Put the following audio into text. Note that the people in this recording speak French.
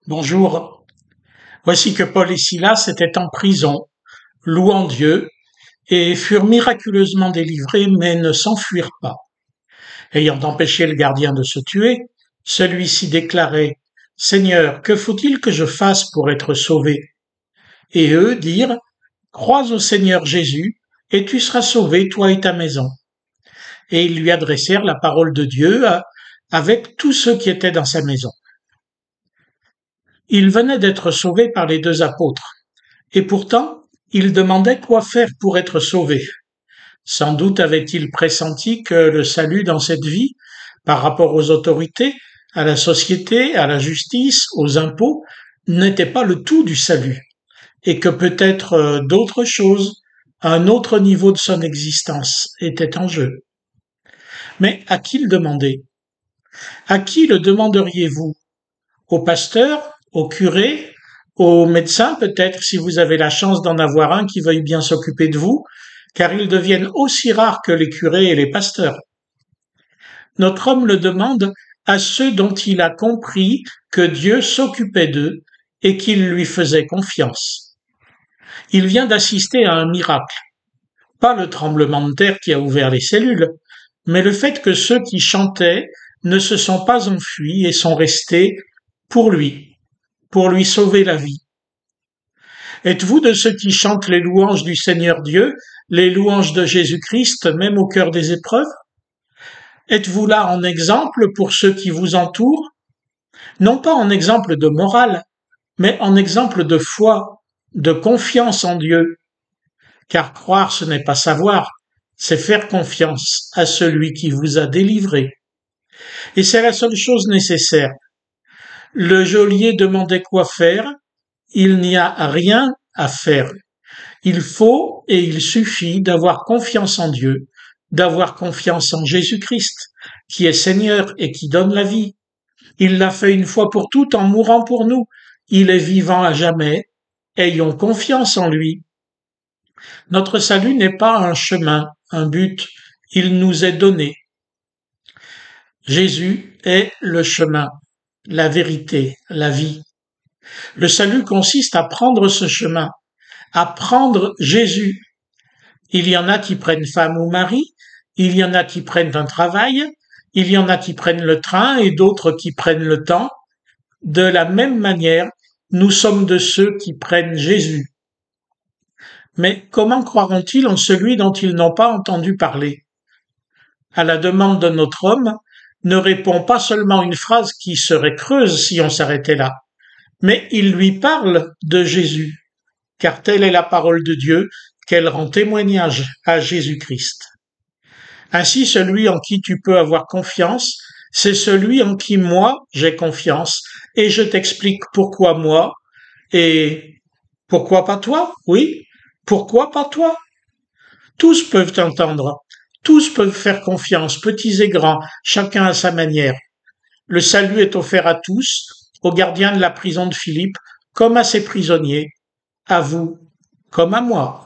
Bonjour. Voici que Paul et Silas étaient en prison, louant Dieu, et furent miraculeusement délivrés, mais ne s'enfuirent pas. Ayant empêché le gardien de se tuer, celui-ci déclarait: Seigneur, que faut-il que je fasse pour être sauvé? Et eux dirent: Crois au Seigneur Jésus, et tu seras sauvé, toi et ta maison. Et ils lui adressèrent la parole de Dieu avec tous ceux qui étaient dans sa maison. Il venait d'être sauvé par les deux apôtres. Et pourtant, il demandait quoi faire pour être sauvé. Sans doute avait-il pressenti que le salut dans cette vie, par rapport aux autorités, à la société, à la justice, aux impôts, n'était pas le tout du salut, et que peut-être d'autres choses, un autre niveau de son existence, étaient en jeu. Mais à qui le demander? À qui le demanderiez-vous? Au pasteur? Au curé? Au médecin peut-être, si vous avez la chance d'en avoir un qui veuille bien s'occuper de vous, car ils deviennent aussi rares que les curés et les pasteurs. Notre homme le demande à ceux dont il a compris que Dieu s'occupait d'eux et qu'il lui faisait confiance. Il vient d'assister à un miracle. Pas le tremblement de terre qui a ouvert les cellules, mais le fait que ceux qui chantaient ne se sont pas enfuis et sont restés pour lui sauver la vie. Êtes-vous de ceux qui chantent les louanges du Seigneur Dieu, les louanges de Jésus-Christ, même au cœur des épreuves? Êtes-vous là en exemple pour ceux qui vous entourent? Non pas en exemple de morale, mais en exemple de foi, de confiance en Dieu. Car croire, ce n'est pas savoir, c'est faire confiance à celui qui vous a délivré. Et c'est la seule chose nécessaire. Le geôlier demandait quoi faire, il n'y a rien à faire. Il faut et il suffit d'avoir confiance en Dieu, d'avoir confiance en Jésus-Christ, qui est Seigneur et qui donne la vie. Il l'a fait une fois pour toutes en mourant pour nous. Il est vivant à jamais. Ayons confiance en lui. Notre salut n'est pas un chemin, un but. Il nous est donné. Jésus est le chemin, la vérité, la vie. Le salut consiste à prendre ce chemin, à prendre Jésus. Il y en a qui prennent femme ou mari, il y en a qui prennent un travail, il y en a qui prennent le train et d'autres qui prennent le temps. De la même manière, nous sommes de ceux qui prennent Jésus. Mais comment croiront-ils en celui dont ils n'ont pas entendu parler? À la demande de notre homme, ne répond pas seulement une phrase qui serait creuse si on s'arrêtait là, mais il lui parle de Jésus, car telle est la parole de Dieu qu'elle rend témoignage à Jésus-Christ. Ainsi, celui en qui tu peux avoir confiance, c'est celui en qui moi j'ai confiance, et je t'explique pourquoi moi, et pourquoi pas toi? Oui, pourquoi pas toi? Tous peuvent entendre, tous peuvent faire confiance, petits et grands, chacun à sa manière. Le salut est offert à tous, aux gardiens de la prison de Philippe, comme à ses prisonniers, à vous, comme à moi.